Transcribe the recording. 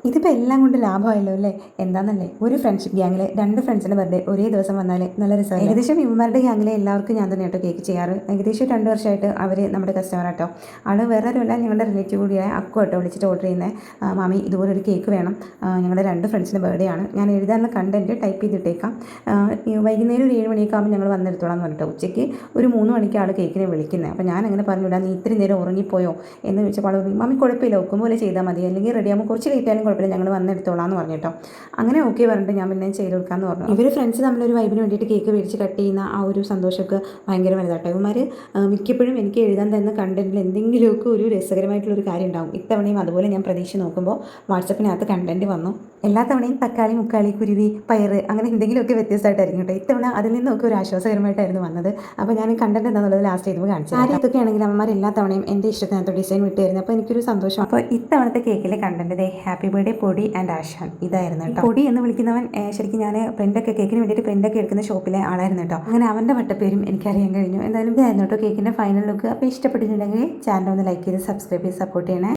ഇതിപ്പോൾ എല്ലാം കൊണ്ട് ലാഭമായല്ലോ അല്ലേ? എന്താണെന്നല്ലേ, ഒരു ഫ്രണ്ട്ഷിപ്പ് ഗ്യാങ്ങിൽ 2 ഫ്രണ്ട്സിൻ്റെ ബർത്ത്ഡേ ഒരേ ദിവസം വന്നാൽ നല്ല രസമാണ്. ഏകദേശം ഇവന്മാരുടെ ഗ്യാങ്ങിലെ എല്ലാവർക്കും ഞാൻ തന്നെ കേട്ടോ കേക്ക് ചെയ്യാറ്. ഏകദേശം 2 വർഷമായിട്ട് അവർ നമ്മുടെ കസ്റ്റമർ ആട്ടോ. ആൾ വേറെ ആരുമല്ല, ഞങ്ങളുടെ റിലേറ്റീവ് കൂടിയായ അക്കു കേട്ടോ വിളിച്ചിട്ട് ഓർഡർ ചെയ്യുന്നത്. മാമി ഇതുപോലൊരു കേക്ക് വേണം, ഞങ്ങളുടെ 2 ഫ്രണ്ട്സിൻ്റെ ബർത്ത്ഡേ ആണ്, ഞാൻ എഴുതാനുള്ള കണ്ടൻറ്റ് ടൈപ്പ് ചെയ്തിട്ടേക്കാം, വൈകുന്നേരം ഒരു 7 മണിയൊക്കെ ആകുമ്പോൾ ഞങ്ങൾ വന്നെടുത്തോളാം എന്ന് പറഞ്ഞിട്ട് ഉച്ചയ്ക്ക് ഒരു 3 മണിക്ക് ആൾ കേക്കിനെ വിളിക്കുന്നത്. അപ്പോൾ ഞാൻ അങ്ങനെ പറഞ്ഞില്ല, നീ ഇത്രയും നേരം ഉറങ്ങിപ്പോയോ എന്ന് ചോദിച്ചപ്പോൾ ആൾ പറഞ്ഞു, മാമി കുഴപ്പമില്ല, ഒക്കും പോലെ ചെയ്താൽ മതി, അല്ലെങ്കിൽ റെഡിയാകുമ്പോൾ കുറച്ച് ലേറ്റ് ആയാലും കുഴപ്പമില്ല, ഞങ്ങൾ വന്നെടുത്തോളാം എന്ന് പറഞ്ഞിട്ടോ. അങ്ങനെ ഓക്കെ പറഞ്ഞിട്ട് ഞാൻ പിന്നെ ചെയ്ത് കൊടുക്കാമെന്ന് പറഞ്ഞു. ഇവർ ഫ്രണ്ട്സ് തമ്മിലൊരു വൈബിന് വേണ്ടിയിട്ട് കേക്ക് മേടിച്ച് കട്ട് ചെയ്യുന്ന ആ ഒരു സന്തോഷമൊക്കെ ഭയങ്കര വലുതാട്ടോ. ഇവന്മാർ മിക്കപ്പോഴും എനിക്ക് എഴുതാൻ തന്ന കണ്ടൻറ്റിൽ എന്തെങ്കിലുമൊക്കെ ഒരു രസകരമായിട്ടുള്ളൊരു കാര്യം ഉണ്ടാവും. ഇത്തവണയും അതുപോലെ ഞാൻ പ്രതീക്ഷ നോക്കുമ്പോൾ വാട്സപ്പിനകത്ത് കണ്ടൻറ്റ് വന്നു. എല്ലാ തവണയും തക്കാളി, മുക്കാളി, കുരുവി, പയറ് അങ്ങനെ എന്തെങ്കിലുമൊക്കെ വ്യത്യസ്തമായിട്ടായിരിക്കും കേട്ടോ. ഇത്തവണ അതിൽ നിന്നൊക്കെ ഒരു ആശ്വാസകരമായിട്ടായിരുന്നു വന്നത്. അപ്പോൾ ഞാൻ കണ്ടൻറ്റ് എന്താണെന്നുള്ളത് ലാസ്റ്റ് ചെയ്യുമ്പോൾ കാണിച്ചു. ആരും ഇതൊക്കെ ആണെങ്കിൽ അമ്മമാർ എല്ലാ തവണയും എൻ്റെ ഇഷ്ടത്തിനകത്ത് ഡിസൈൻ വിട്ട് തരുന്നത്. അപ്പോൾ എനിക്കൊരു സന്തോഷം. അപ്പോൾ ഇത്തവണത്തെ കേക്കിലെ കണ്ടൻറ്റ് ഹാപ്പി ബർത്ത്ഡേ പൊടി ആൻഡ് ആശാൻ ഇതായിരുന്നു കേട്ടോ. പൊടി എന്ന് വിളിക്കുന്നവൻ ശരിക്കും ഞാൻ പ്രിൻ്റൊക്കെ കേക്കിന് വേണ്ടിയിട്ട് പ്രിൻ്റൊക്കെ എടുക്കുന്ന ഷോപ്പിലെ ആളായിരുന്നു കേട്ടോ. അങ്ങനെ അവൻ്റെ വട്ടപ്പേരും എനിക്കറിയാൻ കഴിഞ്ഞു. എന്തായാലും ഇതായിരുന്നു കേട്ടോ കേക്കിൻ്റെ ഫൈനൽ ലുക്ക്. അപ്പോൾ ഇഷ്ടപ്പെട്ടിട്ടുണ്ടെങ്കിൽ ചാനൽ ഒന്ന് ലൈക്ക് ചെയ്ത് സബ്സ്ക്രൈബ് ചെയ്ത് സപ്പോർട്ട് ചെയ്യണേ.